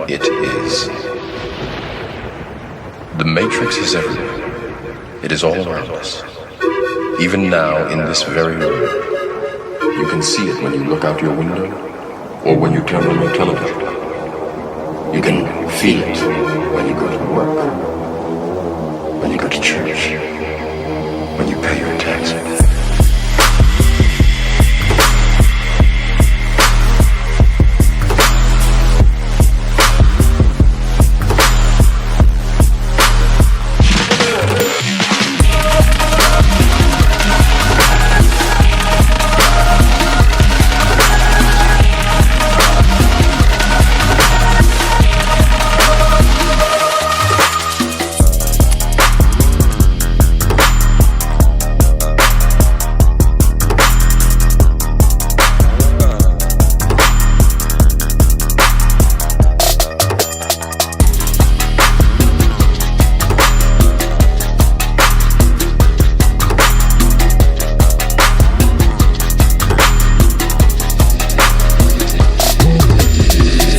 It is. The Matrix is everywhere. It is all around us. Even now, in this very room. You can see it when you look out your window or when you turn on your television. You can feel it when you go to work, when you go to church, when you pay your taxes.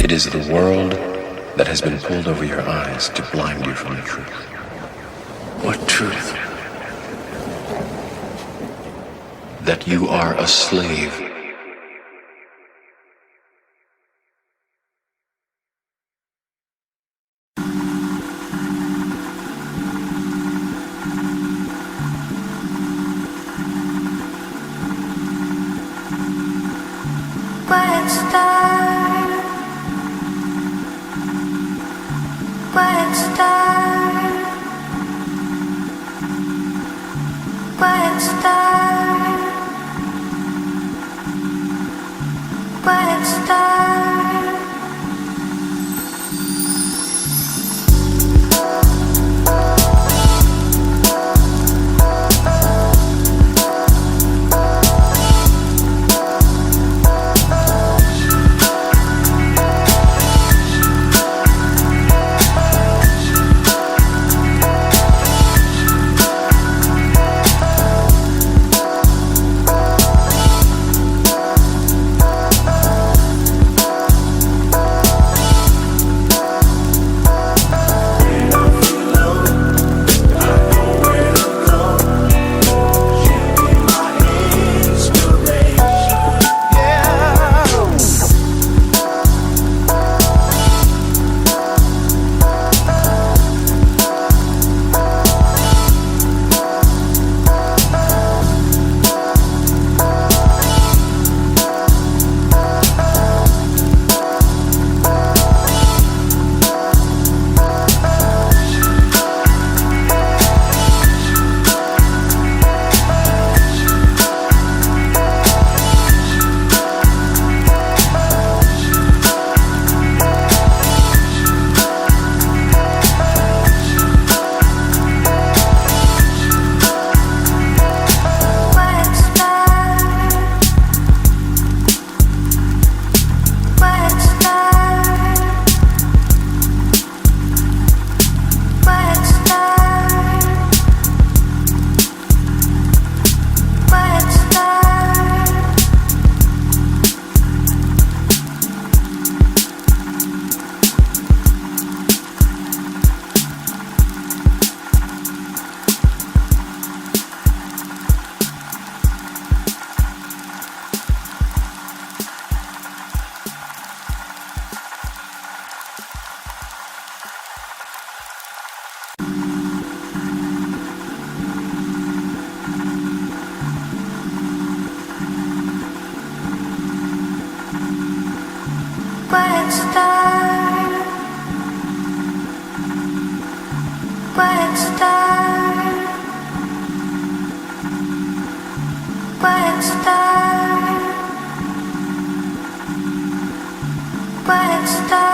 It is the world that has been pulled over your eyes to blind you from the truth. What truth? That you are a slave. Quiet star, quiet star, quiet star, quiet star. Quiet star, quiet star, quiet star, quiet star.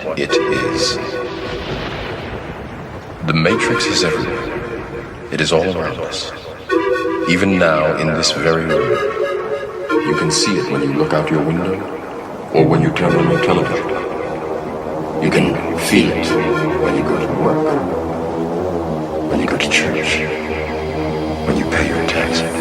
What it is. The Matrix is everywhere. It is all around us. Even now, in this very room, you can see it when you look out your window or when you turn on your television. You can feel it when you go to work, when you go to church, when you pay your taxes.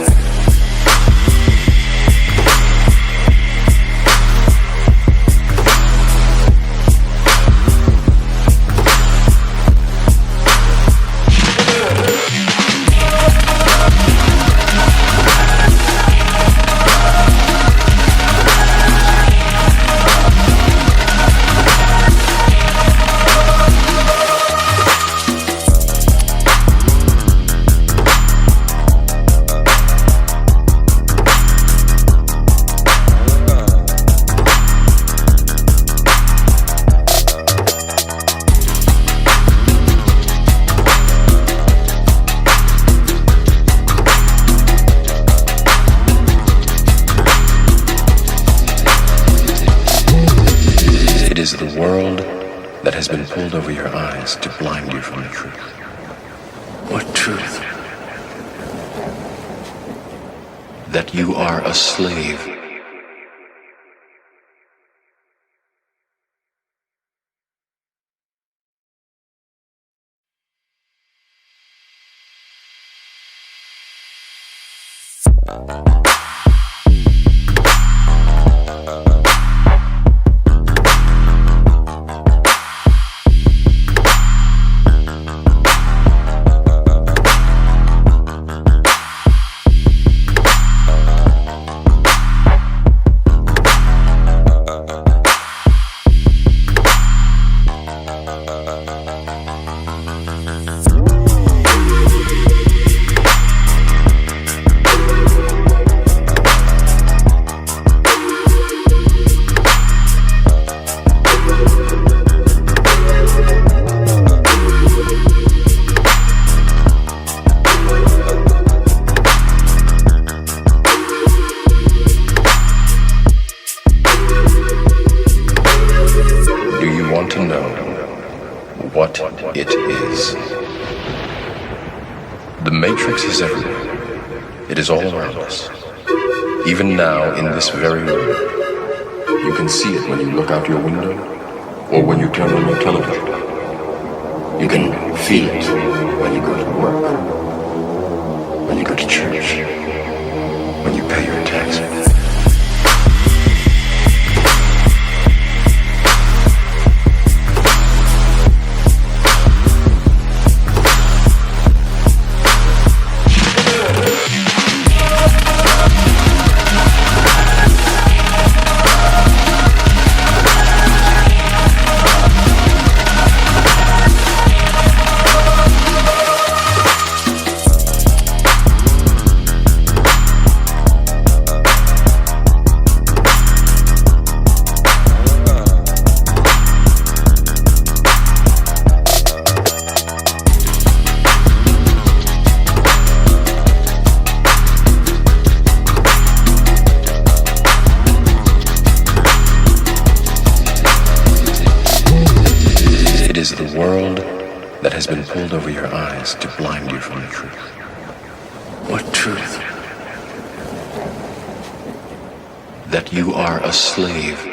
It is the world that has been pulled over your eyes to blind you from the truth. What truth? That you are a slave. what it is. The Matrix is everywhere. It is all around us. Even now, in this very room, you can see it when you look out your window or when you turn on your television. You can feel it when you go to work, when you go to church, when you pay your taxes. It is the world that has been pulled over your eyes to blind you from the truth. What truth? That you are a slave